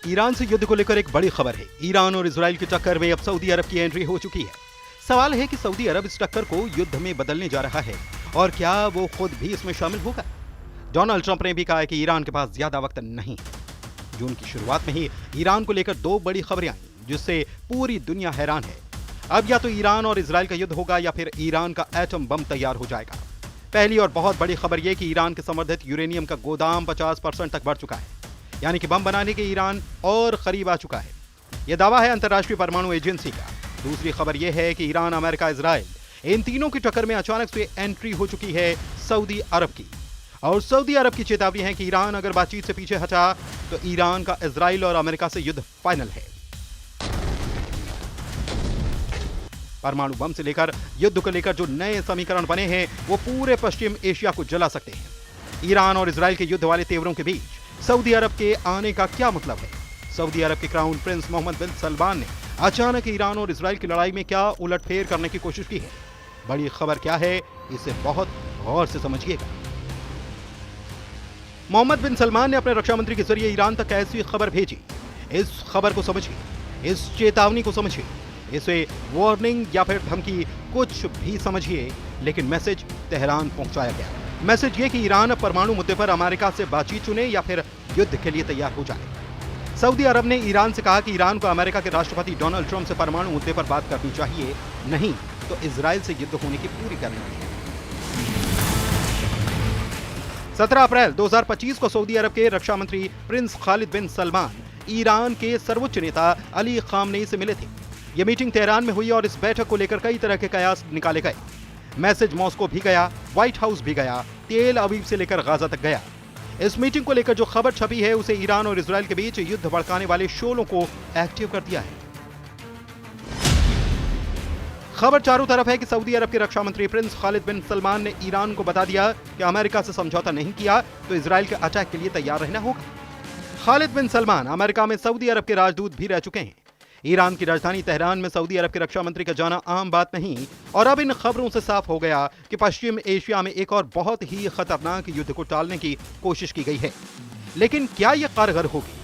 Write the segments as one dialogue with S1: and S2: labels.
S1: Iran से युद्ध को लेकर एक बड़ी खबर है। ईरान और इजराइल की टक्कर में अब सऊदी अरब की एंट्री हो चुकी है। सवाल है कि सऊदी अरब इस टक्कर को युद्ध में बदलने जा रहा है और क्या वो खुद भी इसमें शामिल होगा। डोनाल्ड ट्रंप ने भी कहा है कि ईरान के पास ज्यादा वक्त नहीं है। जून की शुरुआत में ही ईरान को लेकर दो बड़ी खबरें आई जिससे पूरी दुनिया हैरान है। अब या तो ईरान और इजराइल का युद्ध होगा या फिर ईरान का एटम बम तैयार हो जाएगा। पहली और बहुत बड़ी खबर यह कि ईरान के संवर्धित यूरेनियम का गोदाम 50% तक बढ़ चुका है, यानी कि बम बनाने के ईरान और करीब आ चुका है। यह दावा है अंतर्राष्ट्रीय परमाणु एजेंसी का। दूसरी खबर यह है कि ईरान, अमेरिका, इजराइल इन तीनों की टक्कर में अचानक से एंट्री हो चुकी है सऊदी अरब की। और सऊदी अरब की चेतावनी है कि ईरान अगर बातचीत से पीछे हटा तो ईरान का इजराइल और अमेरिका से युद्ध फाइनल है। परमाणु बम से लेकर युद्ध को लेकर जो नए समीकरण बने हैं वो पूरे पश्चिम एशिया को जला सकते हैं। ईरान और इजराइल के युद्ध वाले तेवरों के बीच सऊदी अरब के आने का क्या मतलब है? सऊदी अरब के क्राउन प्रिंस मोहम्मद बिन सलमान ने अचानक ईरान और इजराइल की लड़ाई में क्या उलटफेर करने की कोशिश की है? बड़ी खबर क्या है, इसे बहुत गौर से समझिएगा। मोहम्मद बिन सलमान ने अपने रक्षा मंत्री के जरिए ईरान तक ऐसी खबर भेजी। इस खबर को समझिए, इस चेतावनी को समझिए, इसे वार्निंग या फिर धमकी कुछ भी समझिए, लेकिन मैसेज तेहरान पहुंचाया गया। मैसेज ये कि ईरान परमाणु मुद्दे पर अमेरिका से बातचीत चुने या फिर युद्ध के लिए तैयार हो जाए। सऊदी अरब ने ईरान से कहा कि ईरान को अमेरिका के राष्ट्रपति डोनाल्ड ट्रंप से परमाणु मुद्दे पर बात करनी चाहिए, नहीं तो इजराइल से युद्ध होने की पूरी करनी है। 17 अप्रैल 2025 को सऊदी अरब के रक्षा मंत्री प्रिंस खालिद बिन सलमान ईरान के सर्वोच्च नेता अली खामनेई से मिले थे। यह मीटिंग तेहरान में हुई और इस बैठक को लेकर कई तरह के कयास निकाले गए। मैसेज मॉस्को भी गया, व्हाइट हाउस भी गया, तेल अवीव से लेकर गाजा तक गया। इस मीटिंग को लेकर जो खबर छपी है उसे ईरान और इजराइल के बीच युद्ध भड़काने वाले शोलों को एक्टिव कर दिया है। खबर चारों तरफ है कि सऊदी अरब के रक्षा मंत्री प्रिंस खालिद बिन सलमान ने ईरान को बता दिया कि अमेरिका से समझौता नहीं किया तो इजराइल के अटैक के लिए तैयार रहना होगा। खालिद बिन सलमान अमेरिका में सऊदी अरब के राजदूत भी रह चुके हैं। ईरान की राजधानी तेहरान में सऊदी अरब के रक्षा मंत्री का जाना आम बात नहीं और अब इन खबरों से साफ हो गया कि पश्चिम एशिया में एक और बहुत ही खतरनाक युद्ध को टालने की कोशिश की गई है। लेकिन क्या यह कारगर होगी?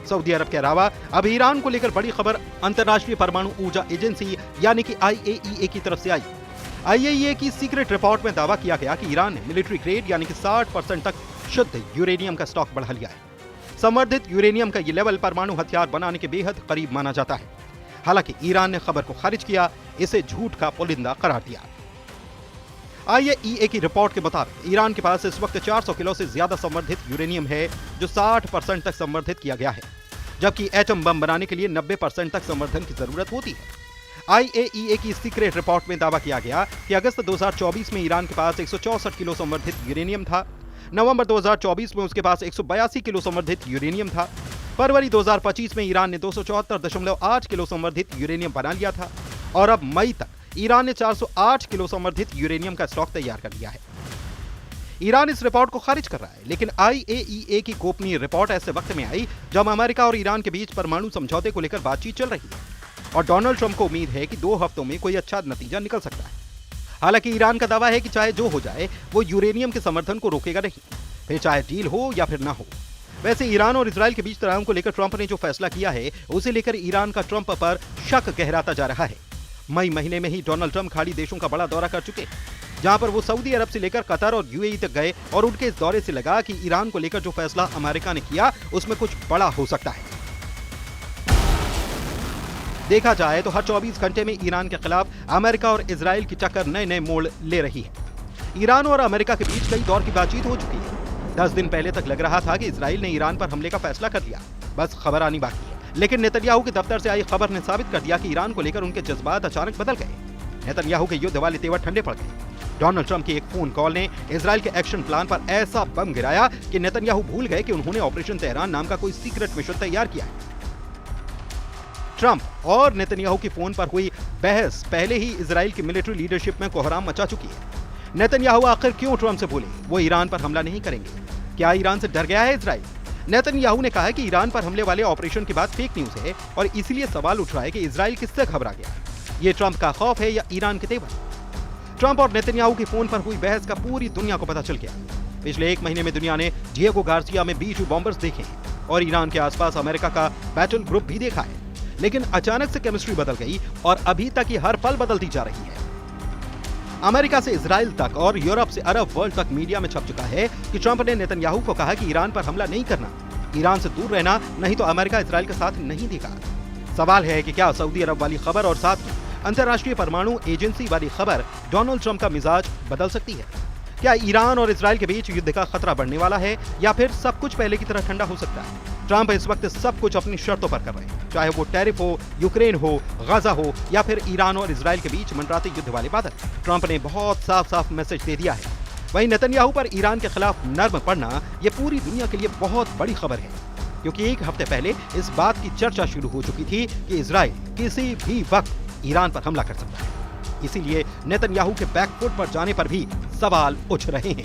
S1: सऊदी अरब के अलावा अब ईरान को लेकर बड़ी खबर अंतर्राष्ट्रीय परमाणु ऊर्जा एजेंसी यानी कि IAEA की तरफ से आई। IAEA की सीक्रेट रिपोर्ट में दावा किया गया कि ईरान ने मिलिट्री ग्रेड यानी कि 60% तक शुद्ध यूरेनियम का स्टॉक बढ़ा लिया है। संवर्धित यूरेनियम का ये लेवल परमाणु हथियार बनाने के बेहद करीब माना जाता है। हालांकि ईरान ने खबर को खारिज किया, इसे झूठ का पुलिंदा करार दिया। IAEA की रिपोर्ट के मुताबिक ईरान के पास इस वक्त 400 किलो से ज्यादा संवर्धित यूरेनियम है जो 60% तक संवर्धित किया गया है, जबकि एटम बम बनाने के लिए 90% तक संवर्धन की जरूरत होती है। IAEA की सीक्रेट रिपोर्ट में दावा किया गया कि अगस्त 2024 में ईरान के पास 164 किलो संवर्धित यूरेनियम था। नवंबर 2024 में उसके पास 182 किलो संवर्धित यूरेनियम था। फरवरी 2025 में ईरान ने 274.8 किलो संवर्धित यूरेनियम बना लिया था और अब मई तक ईरान ने 408 किलो संवर्धित यूरेनियम का स्टॉक तैयार कर लिया है। ईरान इस रिपोर्ट को खारिज कर रहा है, लेकिन IAEA की गोपनीय रिपोर्ट ऐसे वक्त में आई जब अमेरिका और ईरान के बीच परमाणु समझौते को लेकर बातचीत चल रही है और डोनाल्ड ट्रंप को उम्मीद है कि 2 हफ्तों में कोई अच्छा नतीजा निकल सकता है। हालांकि ईरान का दावा है कि चाहे जो हो जाए वो यूरेनियम के समर्थन को रोकेगा नहीं, फिर चाहे डील हो या फिर ना हो। वैसे ईरान और इजराइल के बीच तनाव को लेकर ट्रंप ने जो फैसला किया है उसे लेकर ईरान का ट्रंप पर शक गहराता जा रहा है। मई महीने में ही डोनाल्ड ट्रंप खाड़ी देशों का बड़ा दौरा कर चुके, जहां पर वो सऊदी अरब से लेकर कतर और UAE तक गए और उनके इस दौरे से लगा कि ईरान को लेकर जो फैसला अमेरिका ने किया उसमें कुछ बड़ा हो सकता है। देखा जाए तो हर 24 घंटे में ईरान के खिलाफ अमेरिका और इजराइल की टक्कर नए नए मोड़ ले रही है। ईरान और अमेरिका के बीच कई दौर की बातचीत हो चुकी है। 10 दिन पहले तक लग रहा था कि इजराइल ने ईरान पर हमले का फैसला कर लिया, बस खबर आनी बाकी है। लेकिन नेतन्याहू के दफ्तर से आई खबर ने साबित कर दिया कि ईरान को लेकर उनके जज्बात अचानक बदल गए। नेतन्याहू के युद्ध वाले तेवर ठंडे पड़ गए। डोनाल्ड ट्रंप की एक फोन कॉल ने इजराइल के एक्शन प्लान पर ऐसा बम गिराया कि नेतन्याहू भूल गए कि उन्होंने ऑपरेशन तेहरान नाम का कोई सीक्रेट मिशन तैयार किया है। ट्रंप और नेतन्याहू की फोन पर हुई बहस पहले ही इजराइल की मिलिट्री लीडरशिप में कोहराम मचा चुकी है। नेतन्याहू आखिर क्यों ट्रंप से बोले वो ईरान पर हमला नहीं करेंगे? क्या ईरान से डर गया है इजराइल? नेतन्याहू ने कहा कि ईरान पर हमले वाले ऑपरेशन के बाद फेक न्यूज है और इसीलिए सवाल उठ रहा है कि इजराइल किससे घबरा गया। ये ट्रंप का खौफ है या ईरान के तेवर? ट्रंप और नेतन्याहू की फोन पर हुई बहस का पूरी दुनिया को पता चल गया। पिछले 1 महीने में दुनिया ने डिएगो गार्सिया में B-2 बॉम्बर्स देखे हैं और ईरान के आसपास अमेरिका का बैटल ग्रुप भी देखा है। लेकिन अचानक से केमिस्ट्री बदल गई और अभी तक ये हर पल बदलती जा रही है। अमेरिका से इजराइल तक और यूरोप से अरब वर्ल्ड तक मीडिया में छप चुका है कि ट्रंप ने नेतन्याहू को कहा कि ईरान पर हमला नहीं करना, ईरान से दूर रहना, नहीं तो अमेरिका इजराइल का साथ नहीं देगा। सवाल है कि क्या सऊदी अरब वाली खबर और साथ में अंतर्राष्ट्रीय परमाणु एजेंसी वाली खबर डोनाल्ड ट्रंप का मिजाज बदल सकती है? क्या ईरान और इजराइल के बीच युद्ध का खतरा बढ़ने वाला है या फिर सब कुछ पहले की तरह ठंडा हो सकता है? ट्रंप इस वक्त सब कुछ अपनी शर्तों पर कर रहे हैं, चाहे वो टैरिफ हो, यूक्रेन हो, गाजा हो या फिर ईरान और इजराइल के बीच मंडराते युद्ध वाले बादल। ट्रंप ने बहुत साफ साफ मैसेज दे दिया है। वहीं नेतन्याहू पर ईरान के खिलाफ नर्म पड़ना ये पूरी दुनिया के लिए बहुत बड़ी खबर है, क्योंकि एक हफ्ते पहले इस बात की चर्चा शुरू हो चुकी थी कि इजराइल किसी भी वक्त ईरान पर हमला कर सकता है। इसीलिए नेतन्याहू के बैकफुट पर जाने पर भी सवाल उठ रहे हैं।